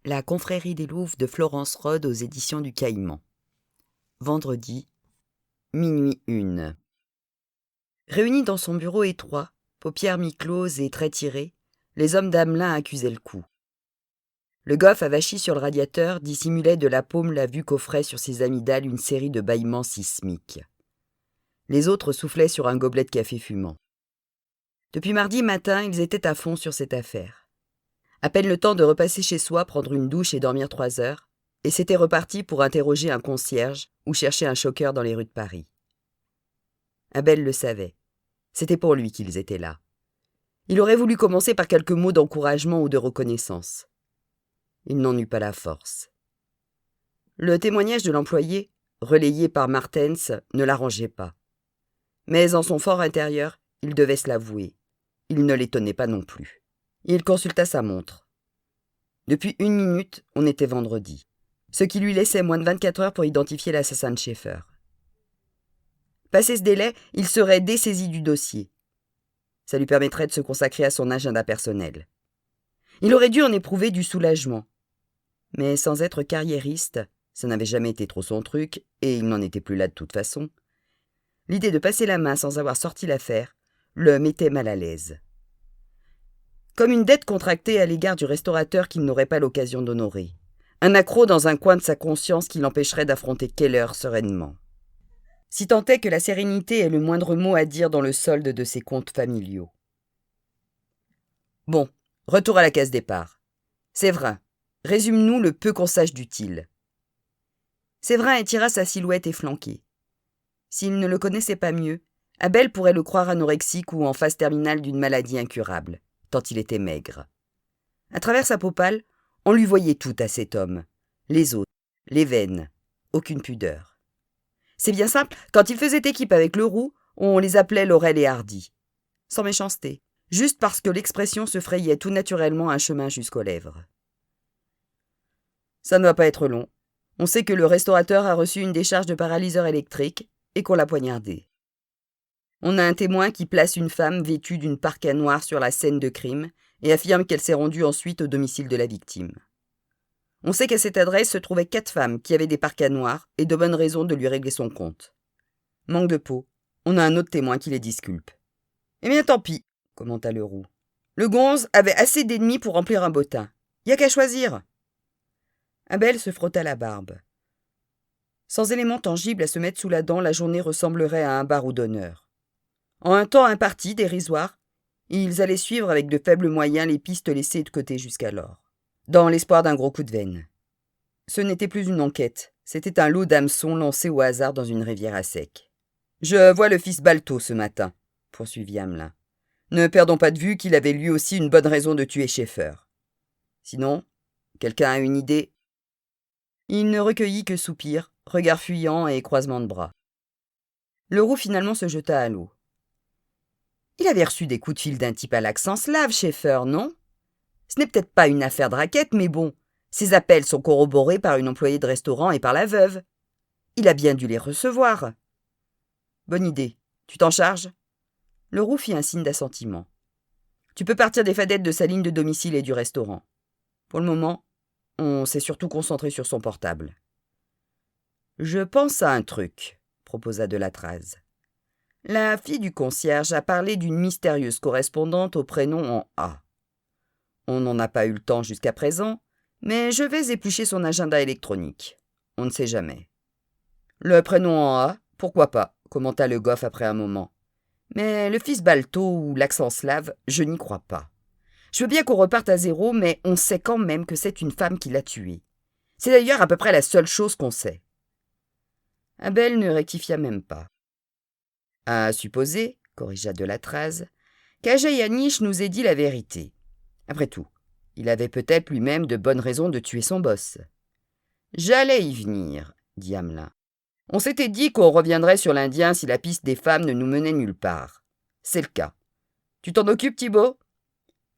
La confrérie des Louves de Florence Rhodes aux éditions du Caïman. Vendredi, minuit 1. Réunis dans son bureau étroit, paupières mi-closes et traits tirés, les hommes d'Amelin accusaient le coup. Le goff avachi sur le radiateur dissimulait de la paume la vue qu'offrait sur ses amygdales une série de bâillements sismiques. Les autres soufflaient sur un gobelet de café fumant. Depuis mardi matin, ils étaient à fond sur cette affaire. À peine le temps de repasser chez soi, prendre une douche et dormir 3 heures, et c'était reparti pour interroger un concierge ou chercher un choqueur dans les rues de Paris. Abel le savait. C'était pour lui qu'ils étaient là. Il aurait voulu commencer par quelques mots d'encouragement ou de reconnaissance. Il n'en eut pas la force. Le témoignage de l'employé, relayé par Martens, ne l'arrangeait pas. Mais en son fort intérieur, il devait se l'avouer. Il ne l'étonnait pas non plus. Il consulta sa montre. Depuis 1 minute, on était vendredi, ce qui lui laissait moins de 24 heures pour identifier l'assassin de Schaeffer. Passé ce délai, il serait dessaisi du dossier. Ça lui permettrait de se consacrer à son agenda personnel. Il aurait dû en éprouver du soulagement. Mais sans être carriériste, ça n'avait jamais été trop son truc, et il n'en était plus là de toute façon. L'idée de passer la main sans avoir sorti l'affaire le mettait mal à l'aise. Comme une dette contractée à l'égard du restaurateur qu'il n'aurait pas l'occasion d'honorer. Un accroc dans un coin de sa conscience qui l'empêcherait d'affronter Keller sereinement. Si tant est que la sérénité ait le moindre mot à dire dans le solde de ses comptes familiaux. Bon, retour à la case départ. Séverin, résume-nous le peu qu'on sache d'utile. Séverin étira sa silhouette efflanquée. S'il ne le connaissait pas mieux, Abel pourrait le croire anorexique ou en phase terminale d'une maladie incurable, tant il était maigre. À travers sa peau pâle, on lui voyait tout à cet homme. Les os, les veines, aucune pudeur. C'est bien simple, quand il faisait équipe avec Leroux, on les appelait Laurel et Hardy. Sans méchanceté, juste parce que l'expression se frayait tout naturellement un chemin jusqu'aux lèvres. Ça ne va pas être long. On sait que le restaurateur a reçu une décharge de paralyseur électrique et qu'on l'a poignardé. On a un témoin qui place une femme vêtue d'une parka noire sur la scène de crime et affirme qu'elle s'est rendue ensuite au domicile de la victime. On sait qu'à cette adresse se trouvaient 4 femmes qui avaient des parkas noirs et de bonnes raisons de lui régler son compte. Manque de peau, on a un autre témoin qui les disculpe. Eh bien tant pis, commenta Leroux. Le gonze avait assez d'ennemis pour remplir un bottin. Y a qu'à choisir. Abel se frotta la barbe. Sans éléments tangibles à se mettre sous la dent, la journée ressemblerait à un barreau d'honneur. En un temps imparti, dérisoire, ils allaient suivre avec de faibles moyens les pistes laissées de côté jusqu'alors, dans l'espoir d'un gros coup de veine. Ce n'était plus une enquête, c'était un lot d'hameçons lancés au hasard dans une rivière à sec. « Je vois le fils Balto ce matin, » poursuivit Amelin. « Ne perdons pas de vue qu'il avait lui aussi une bonne raison de tuer Schaeffer. Sinon, quelqu'un a une idée ?» Il ne recueillit que soupirs, regards fuyants et croisements de bras. Leroux finalement se jeta à l'eau. Il avait reçu des coups de fil d'un type à l'accent slave, Schaeffer, non? Ce n'est peut-être pas une affaire de raquette, mais bon, ses appels sont corroborés par une employée de restaurant et par la veuve. Il a bien dû les recevoir. Bonne idée. Tu t'en charges? Leroux fit un signe d'assentiment. Tu peux partir des fadettes de sa ligne de domicile et du restaurant. Pour le moment, on s'est surtout concentré sur son portable. Je pense à un truc, proposa Delatraz. La fille du concierge a parlé d'une mystérieuse correspondante au prénom en A. On n'en a pas eu le temps jusqu'à présent, mais je vais éplucher son agenda électronique. On ne sait jamais. Le prénom en A, pourquoi pas, commenta le goff après un moment. Mais le fils Balto ou l'accent slave, je n'y crois pas. Je veux bien qu'on reparte à zéro, mais on sait quand même que c'est une femme qui l'a tué. C'est d'ailleurs à peu près la seule chose qu'on sait. Abel ne rectifia même pas. À supposer, corrigea Delatraz, qu'Ajay Yaniche nous ait dit la vérité. Après tout, il avait peut-être lui-même de bonnes raisons de tuer son boss. J'allais y venir, dit Amelin. On s'était dit qu'on reviendrait sur l'Indien si la piste des femmes ne nous menait nulle part. C'est le cas. Tu t'en occupes, Thibaut?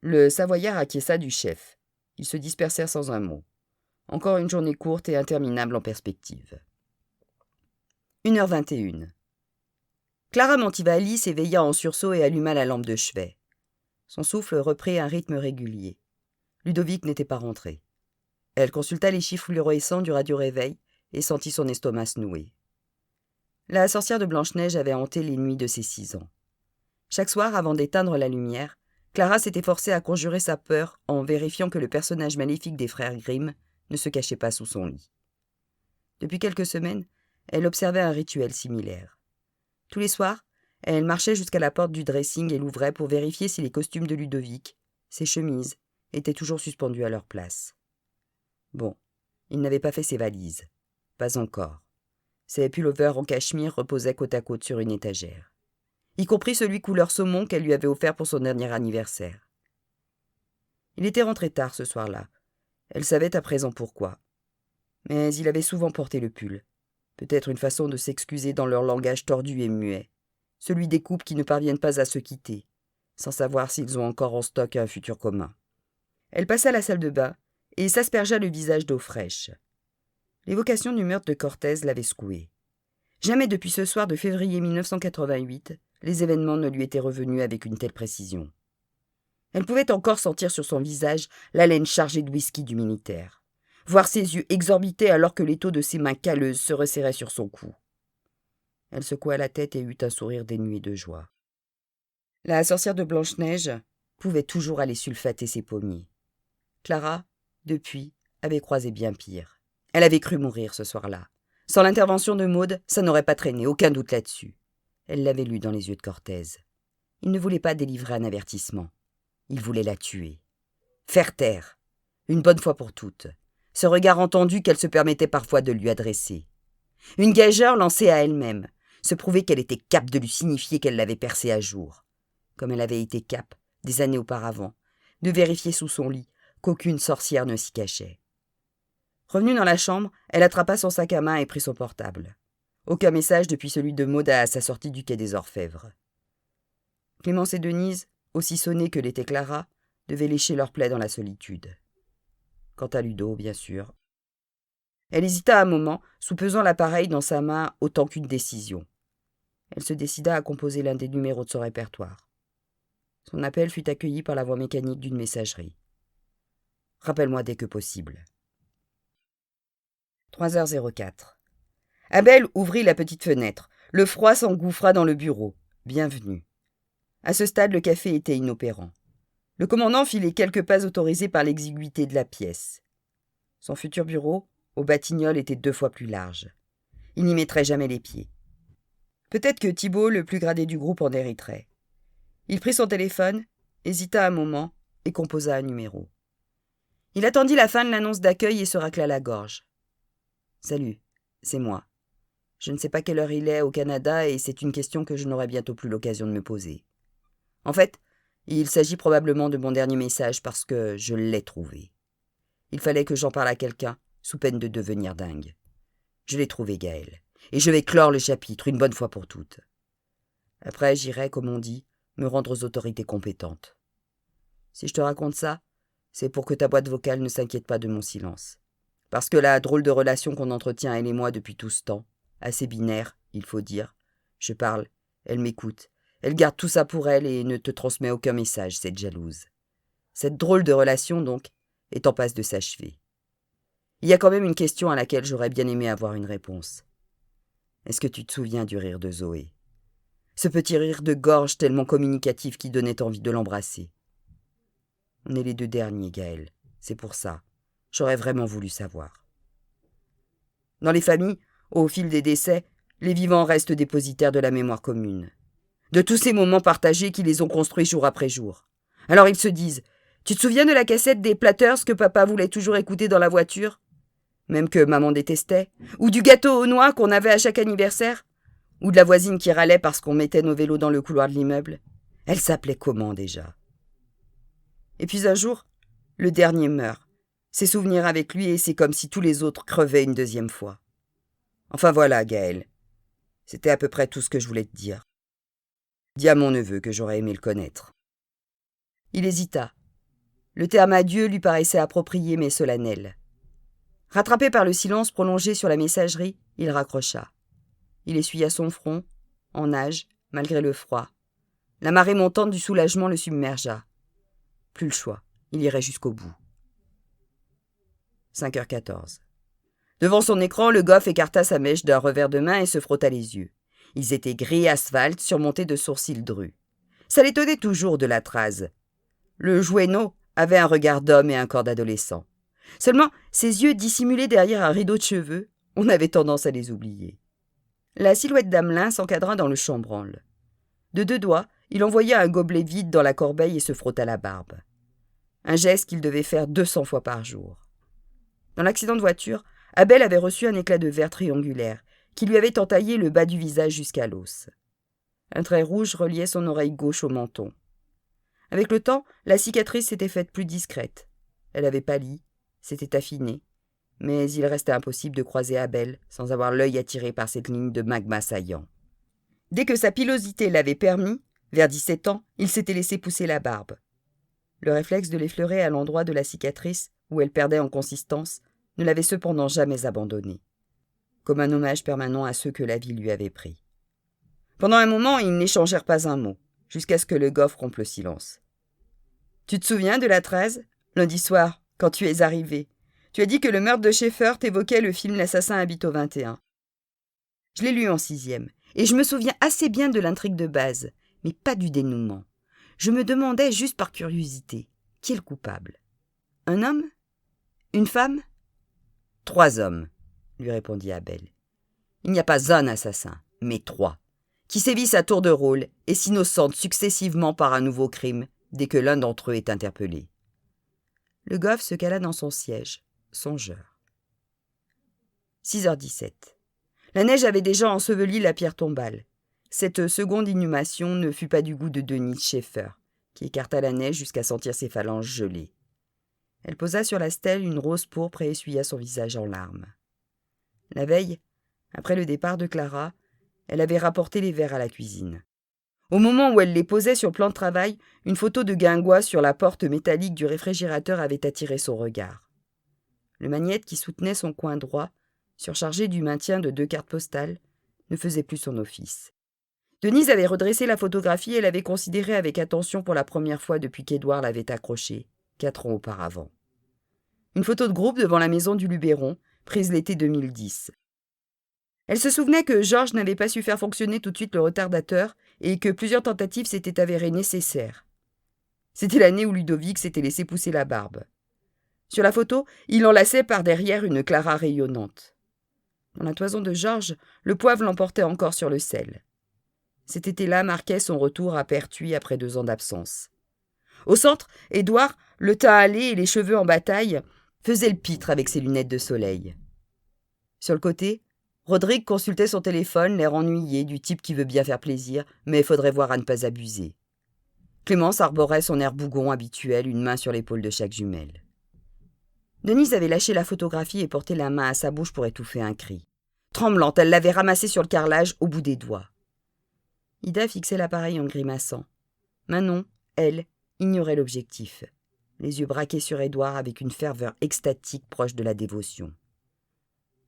Le Savoyard acquiesça du chef. Ils se dispersèrent sans un mot. Encore une journée courte et interminable en perspective. 1h21. Clara Montivalli s'éveilla en sursaut et alluma la lampe de chevet. Son souffle reprit un rythme régulier. Ludovic n'était pas rentré. Elle consulta les chiffres fluorescents du radio-réveil et sentit son estomac se nouer. La sorcière de Blanche-Neige avait hanté les nuits de ses 6 ans. Chaque soir, avant d'éteindre la lumière, Clara s'était forcée à conjurer sa peur en vérifiant que le personnage maléfique des frères Grimm ne se cachait pas sous son lit. Depuis quelques semaines, elle observait un rituel similaire. Tous les soirs, elle marchait jusqu'à la porte du dressing et l'ouvrait pour vérifier si les costumes de Ludovic, ses chemises, étaient toujours suspendus à leur place. Bon, il n'avait pas fait ses valises. Pas encore. Ses pullovers en cachemire reposaient côte à côte sur une étagère, y compris celui couleur saumon qu'elle lui avait offert pour son dernier anniversaire. Il était rentré tard ce soir-là. Elle savait à présent pourquoi. Mais il avait souvent porté le pull. Peut-être une façon de s'excuser dans leur langage tordu et muet, celui des couples qui ne parviennent pas à se quitter, sans savoir s'ils ont encore en stock un futur commun. Elle passa à la salle de bain et s'aspergea le visage d'eau fraîche. L'évocation du meurtre de Cortez l'avait secouée. Jamais depuis ce soir de février 1988, les événements ne lui étaient revenus avec une telle précision. Elle pouvait encore sentir sur son visage l'haleine chargée de whisky du militaire, voir ses yeux exorbiter alors que l'étau de ses mains calleuses se resserrait sur son cou. Elle secoua la tête et eut un sourire dénué de joie. La sorcière de Blanche-Neige pouvait toujours aller sulfater ses pommiers. Clara, depuis, avait croisé bien pire. Elle avait cru mourir ce soir-là. Sans l'intervention de Maude, ça n'aurait pas traîné, aucun doute là-dessus. Elle l'avait lu dans les yeux de Cortez. Il ne voulait pas délivrer un avertissement. Il voulait la tuer. Faire taire. Une bonne fois pour toutes. Ce regard entendu qu'elle se permettait parfois de lui adresser. Une gageure lancée à elle-même. Se prouver qu'elle était capable de lui signifier qu'elle l'avait percé à jour. Comme elle avait été capable, des années auparavant, de vérifier sous son lit qu'aucune sorcière ne s'y cachait. Revenue dans la chambre, elle attrapa son sac à main et prit son portable. Aucun message depuis celui de Maude à sa sortie du quai des Orfèvres. Clémence et Denise, aussi sonnées que l'était Clara, devaient lécher leur plaie dans la solitude. Quant à Ludo, bien sûr. Elle hésita un moment, soupesant l'appareil dans sa main autant qu'une décision. Elle se décida à composer l'un des numéros de son répertoire. Son appel fut accueilli par la voix mécanique d'une messagerie. « Rappelle-moi dès que possible. » 3h04. Abel ouvrit la petite fenêtre. Le froid s'engouffra dans le bureau. Bienvenue. À ce stade, le café était inopérant. Le commandant fit les quelques pas autorisés par l'exiguïté de la pièce. Son futur bureau, au Batignolles, était 2 fois plus large. Il n'y mettrait jamais les pieds. Peut-être que Thibault, le plus gradé du groupe, en hériterait. Il prit son téléphone, hésita un moment et composa un numéro. Il attendit la fin de l'annonce d'accueil et se racla la gorge. « Salut, c'est moi. Je ne sais pas quelle heure il est au Canada et c'est une question que je n'aurai bientôt plus l'occasion de me poser. En fait, il s'agit probablement de mon dernier message parce que je l'ai trouvé. Il fallait que j'en parle à quelqu'un, sous peine de devenir dingue. Je l'ai trouvé, Gaël, et je vais clore le chapitre une bonne fois pour toutes. Après, j'irai, comme on dit, me rendre aux autorités compétentes. Si je te raconte ça, c'est pour que ta boîte vocale ne s'inquiète pas de mon silence. Parce que la drôle de relation qu'on entretient, elle et moi, depuis tout ce temps, assez binaire, il faut dire. Je parle, elle m'écoute, elle garde tout ça pour elle et ne te transmet aucun message, cette jalouse. Cette drôle de relation, donc, est en passe de s'achever. Il y a quand même une question à laquelle j'aurais bien aimé avoir une réponse. Est-ce que tu te souviens du rire de Zoé ? Ce petit rire de gorge tellement communicatif qui donnait envie de l'embrasser. On est les 2 derniers, Gaël. C'est pour ça. J'aurais vraiment voulu savoir. Dans les familles, au fil des décès, les vivants restent dépositaires de la mémoire commune. De tous ces moments partagés qui les ont construits jour après jour. Alors ils se disent « Tu te souviens de la cassette des Platters que papa voulait toujours écouter dans la voiture ? Même que maman détestait ? Ou du gâteau aux noix qu'on avait à chaque anniversaire ? Ou de la voisine qui râlait parce qu'on mettait nos vélos dans le couloir de l'immeuble ? Elle s'appelait comment déjà ? Et puis un jour, le dernier meurt. Ses souvenirs avec lui et c'est comme si tous les autres crevaient une 2e fois. Enfin voilà, Gaël. C'était à peu près tout ce que je voulais te dire. Dis à mon neveu que j'aurais aimé le connaître. » Il hésita. Le terme adieu lui paraissait approprié mais solennel. Rattrapé par le silence prolongé sur la messagerie, il raccrocha. Il essuya son front, en nage, malgré le froid. La marée montante du soulagement le submergea. Plus le choix, il irait jusqu'au bout. 5h14. Devant son écran, le goff écarta sa mèche d'un revers de main et se frotta les yeux. Ils étaient gris asphalte, surmontés de sourcils drus. Ça l'étonnait toujours de la Trase. Le jouenneau avait un regard d'homme et un corps d'adolescent. Seulement, ses yeux dissimulés derrière un rideau de cheveux, on avait tendance à les oublier. La silhouette d'Amelin s'encadra dans le chambranle. De 2 doigts, il envoya un gobelet vide dans la corbeille et se frotta la barbe. Un geste qu'il devait faire 200 fois par jour. Dans l'accident de voiture, Abel avait reçu un éclat de verre triangulaire qui lui avait entaillé le bas du visage jusqu'à l'os. Un trait rouge reliait son oreille gauche au menton. Avec le temps, la cicatrice s'était faite plus discrète. Elle avait pâli, s'était affinée, mais il restait impossible de croiser Abel sans avoir l'œil attiré par cette ligne de magma saillant. Dès que sa pilosité l'avait permis, vers 17 ans, il s'était laissé pousser la barbe. Le réflexe de l'effleurer à l'endroit de la cicatrice, où elle perdait en consistance, ne l'avait cependant jamais abandonné, comme un hommage permanent à ceux que la vie lui avait pris. Pendant un moment, ils n'échangèrent pas un mot, jusqu'à ce que le goff rompe le silence. « Tu te souviens de la 13 ? Lundi soir, quand tu es arrivé. Tu as dit que le meurtre de Schaeffer t'évoquait le film L'assassin habite au 21. Je l'ai lu en 6e, et je me souviens assez bien de l'intrigue de base, mais pas du dénouement. Je me demandais juste par curiosité, qui est le coupable ? Un homme ? Une femme ? 3 hommes, lui répondit Abel. Il n'y a pas un assassin, mais 3, qui sévissent à tour de rôle et s'innocentent successivement par un nouveau crime dès que l'un d'entre eux est interpellé. Le goff se cala dans son siège, songeur. 6h17. La neige avait déjà enseveli la pierre tombale. Cette seconde inhumation ne fut pas du goût de Denise Schaeffer, qui écarta la neige jusqu'à sentir ses phalanges gelées. Elle posa sur la stèle une rose pourpre et essuya son visage en larmes. La veille, après le départ de Clara, elle avait rapporté les verres à la cuisine. Au moment où elle les posait sur le plan de travail, une photo de Guingois sur la porte métallique du réfrigérateur avait attiré son regard. Le magnète qui soutenait son coin droit, surchargé du maintien de 2 cartes postales, ne faisait plus son office. Denise avait redressé la photographie et l'avait considérée avec attention pour la première fois depuis qu'Édouard l'avait accrochée, 4 ans auparavant. Une photo de groupe devant la maison du Luberon, prise l'été 2010. Elle se souvenait que Georges n'avait pas su faire fonctionner tout de suite le retardateur et que plusieurs tentatives s'étaient avérées nécessaires. C'était l'année où Ludovic s'était laissé pousser la barbe. Sur la photo, il enlaçait par derrière une Clara rayonnante. Dans la toison de Georges, le poivre l'emportait encore sur le sel. Cet été-là marquait son retour à Pertuis après 2 ans d'absence. Au centre, Édouard, le teint hâlé et les cheveux en bataille, faisait le pitre avec ses lunettes de soleil. Sur le côté, Rodrigue consultait son téléphone, l'air ennuyé du type qui veut bien faire plaisir, mais il faudrait voir à ne pas abuser. Clémence arborait son air bougon habituel, une main sur l'épaule de chaque jumelle. Denise avait lâché la photographie et porté la main à sa bouche pour étouffer un cri. Tremblante, elle l'avait ramassée sur le carrelage au bout des doigts. Ida fixait l'appareil en grimaçant. Manon, elle, ignorait l'objectif, les yeux braqués sur Édouard avec une ferveur extatique proche de la dévotion.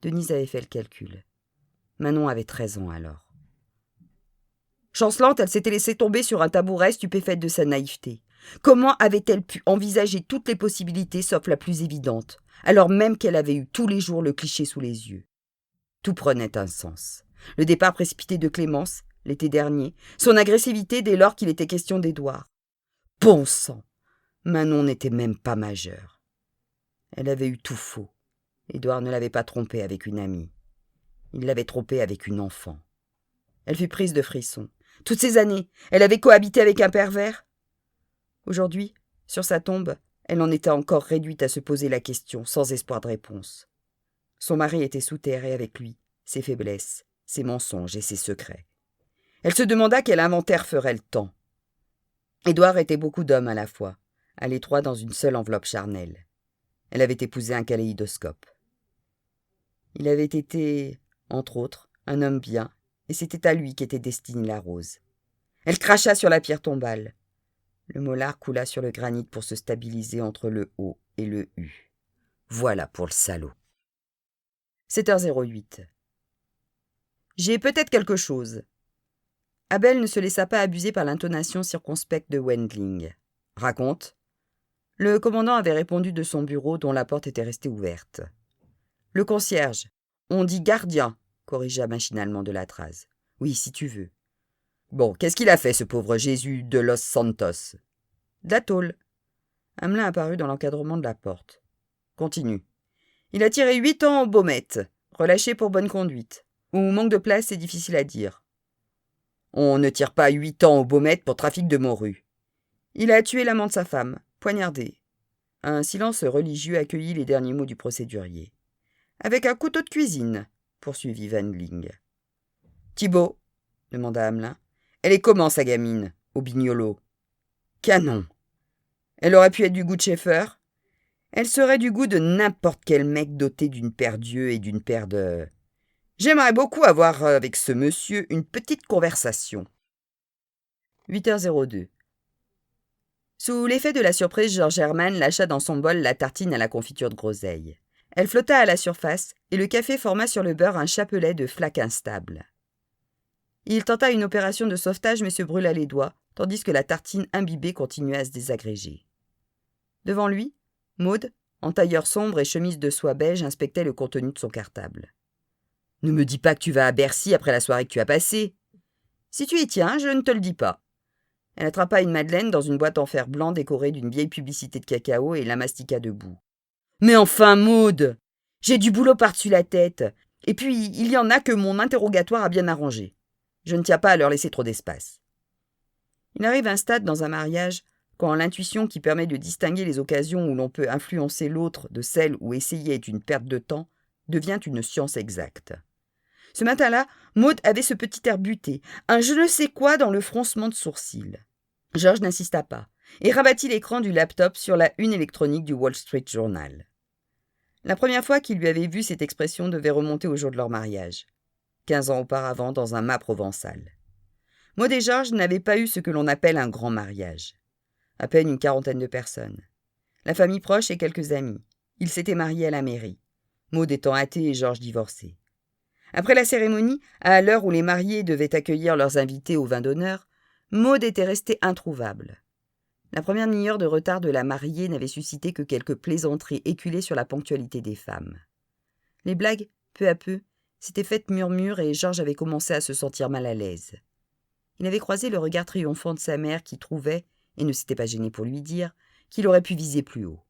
Denise avait fait le calcul. Manon avait 13 ans alors. Chancelante, elle s'était laissée tomber sur un tabouret, stupéfaite de sa naïveté. Comment avait-elle pu envisager toutes les possibilités sauf la plus évidente, alors même qu'elle avait eu tous les jours le cliché sous les yeux? Tout prenait un sens. Le départ précipité de Clémence, l'été dernier, son agressivité dès lors qu'il était question d'Édouard. Bon sang! Manon n'était même pas majeure. Elle avait eu tout faux. Édouard ne l'avait pas trompée avec une amie. Il l'avait trompée avec une enfant. Elle fut prise de frissons. Toutes ces années, elle avait cohabité avec un pervers. Aujourd'hui, sur sa tombe, elle en était encore réduite à se poser la question, sans espoir de réponse. Son mari était sous terre et avec lui, ses faiblesses, ses mensonges et ses secrets. Elle se demanda quel inventaire ferait le temps. Édouard était beaucoup d'hommes à la fois, à l'étroit dans une seule enveloppe charnelle. Elle avait épousé un kaléidoscope. Il avait été, entre autres, un homme bien, et c'était à lui qu'était destinée la rose. Elle cracha sur la pierre tombale. Le molar coula sur le granit pour se stabiliser entre le O et le U. Voilà pour le salaud. 7h08. J'ai peut-être quelque chose. Abel ne se laissa pas abuser par l'intonation circonspecte de Wendling. Raconte. Le commandant avait répondu de son bureau dont la porte était restée ouverte. « Le concierge. On dit gardien, corrigea machinalement de Latraz. Oui, si tu veux. Bon, qu'est-ce qu'il a fait, ce pauvre Jésus de Los Santos? De la tôle. Hamelin apparut dans l'encadrement de la porte. Continue. Il a tiré 8 ans au Baumette, relâché pour bonne conduite. Ou manque de place, c'est difficile à dire. On ne tire pas 8 ans au Baumette pour trafic de morue. Il a tué l'amant de sa femme, poignardé. Un silence religieux accueillit les derniers mots du procédurier. Avec un couteau de cuisine, poursuivit Van Ling. Thibault, demanda Hamelin. Elle est comment, sa gamine, au bignolo? Canon. Elle aurait pu être du goût de Schaeffer. Elle serait du goût de n'importe quel mec doté d'une paire d'yeux et d'une paire de... J'aimerais beaucoup avoir avec ce monsieur une petite conversation. 8h02. Sous l'effet de la surprise, George Herman lâcha dans son bol la tartine à la confiture de groseille. Elle flotta à la surface, et le café forma sur le beurre un chapelet de flaque instable. Il tenta une opération de sauvetage mais se brûla les doigts, tandis que la tartine imbibée continuait à se désagréger. Devant lui, Maud, en tailleur sombre et chemise de soie beige, inspectait le contenu de son cartable. « Ne me dis pas que tu vas à Bercy après la soirée que tu as passée. »« Si tu y tiens, je ne te le dis pas. » Elle attrapa une madeleine dans une boîte en fer blanc décorée d'une vieille publicité de cacao et la mastica debout. « Mais enfin, Maud, j'ai du boulot par-dessus la tête. Et puis, il y en a que mon interrogatoire a bien arrangé. Je ne tiens pas à leur laisser trop d'espace. » Il arrive un stade dans un mariage quand l'intuition qui permet de distinguer les occasions où l'on peut influencer l'autre de celles où essayer est une perte de temps devient une science exacte. Ce matin-là, Maud avait ce petit air buté, un je ne sais quoi dans le froncement de sourcils. Georges n'insista pas et rabattit l'écran du laptop sur la une électronique du Wall Street Journal. La première fois qu'il lui avait vu cette expression devait remonter au jour de leur mariage, 15 ans auparavant dans un mât provençal. Maud et Georges n'avaient pas eu ce que l'on appelle un grand mariage. À peine une quarantaine de personnes. La famille proche et quelques amis. Ils s'étaient mariés à la mairie. Maud étant athée et Georges divorcé. Après la cérémonie, à l'heure où les mariés devaient accueillir leurs invités au vin d'honneur, Maud était restée introuvable. La première demi-heure de retard de la mariée n'avait suscité que quelques plaisanteries éculées sur la ponctualité des femmes. Les blagues, peu à peu, s'étaient faites murmures et Georges avait commencé à se sentir mal à l'aise. Il avait croisé le regard triomphant de sa mère qui trouvait, et ne s'était pas gêné pour lui dire, qu'il aurait pu viser plus haut.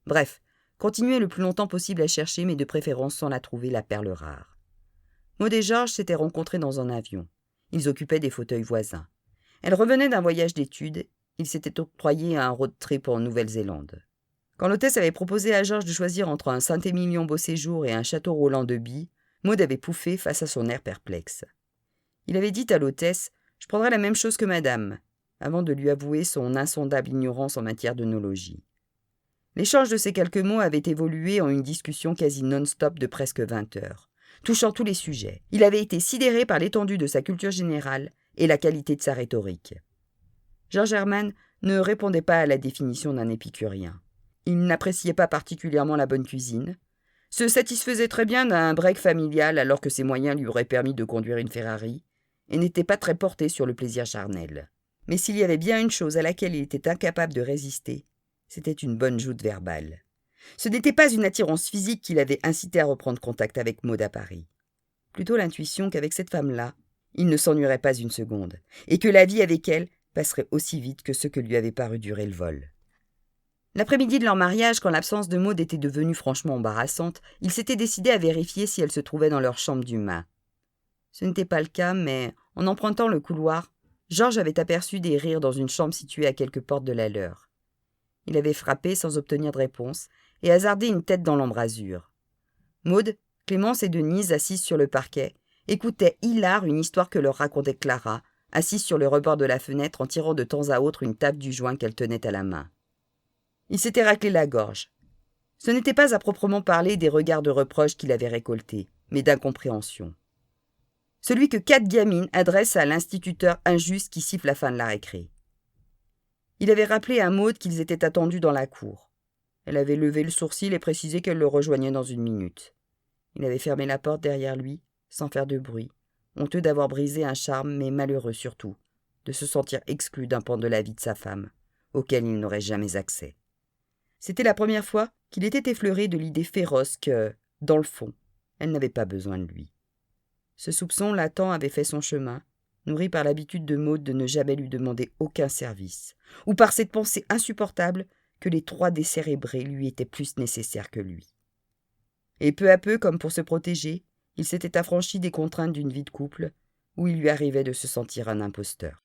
Bref, continuer le plus longtemps possible à chercher, mais de préférence sans la trouver la perle rare. Maud et Georges s'étaient rencontrés dans un avion. Ils occupaient des fauteuils voisins. Elle revenait d'un voyage d'études. Ils s'étaient octroyés un road trip en Nouvelle-Zélande. Quand l'hôtesse avait proposé à Georges de choisir entre un Saint-Émilion beau séjour et un château roulant de billes, Maud avait pouffé face à son air perplexe. Il avait dit à l'hôtesse « Je prendrai la même chose que madame », avant de lui avouer son insondable ignorance en matière d'œnologie. L'échange de ces quelques mots avait évolué en une discussion quasi non-stop de presque 20 heures, touchant tous les sujets. Il avait été sidéré par l'étendue de sa culture générale et la qualité de sa rhétorique. George Herman ne répondait pas à la définition d'un épicurien. Il n'appréciait pas particulièrement la bonne cuisine, se satisfaisait très bien d'un break familial alors que ses moyens lui auraient permis de conduire une Ferrari, et n'était pas très porté sur le plaisir charnel. Mais s'il y avait bien une chose à laquelle il était incapable de résister, c'était une bonne joute verbale. Ce n'était pas une attirance physique qui l'avait incité à reprendre contact avec Maud à Paris. Plutôt l'intuition qu'avec cette femme-là, il ne s'ennuierait pas une seconde, et que la vie avec elle passerait aussi vite que ce que lui avait paru durer le vol. L'après-midi de leur mariage, quand l'absence de Maud était devenue franchement embarrassante, ils s'étaient décidés à vérifier si elle se trouvait dans leur chambre du Main. Ce n'était pas le cas, mais, en empruntant le couloir, Georges avait aperçu des rires dans une chambre située à quelques portes de la leur. Il avait frappé sans obtenir de réponse et hasardé une tête dans l'embrasure. Maud, Clémence et Denise, assises sur le parquet, écoutaient hilares une histoire que leur racontait Clara, assise sur le rebord de la fenêtre en tirant de temps à autre une taffe du joint qu'elle tenait à la main. Il s'était raclé la gorge. Ce n'était pas à proprement parler des regards de reproche qu'il avait récoltés, mais d'incompréhension. Celui que 4 gamines adressent à l'instituteur injuste qui siffle la fin de la récré. Il avait rappelé à Maud qu'ils étaient attendus dans la cour. Elle avait levé le sourcil et précisé qu'elle le rejoignait dans 1 minute. Il avait fermé la porte derrière lui, sans faire de bruit, honteux d'avoir brisé un charme, mais malheureux surtout, de se sentir exclu d'un pan de la vie de sa femme, auquel il n'aurait jamais accès. C'était la première fois qu'il était effleuré de l'idée féroce que, dans le fond, elle n'avait pas besoin de lui. Ce soupçon latent avait fait son chemin, nourri par l'habitude de Maud de ne jamais lui demander aucun service, ou par cette pensée insupportable que les 3 décérébrés lui étaient plus nécessaires que lui. Et peu à peu, comme pour se protéger, il s'était affranchi des contraintes d'une vie de couple, où il lui arrivait de se sentir un imposteur.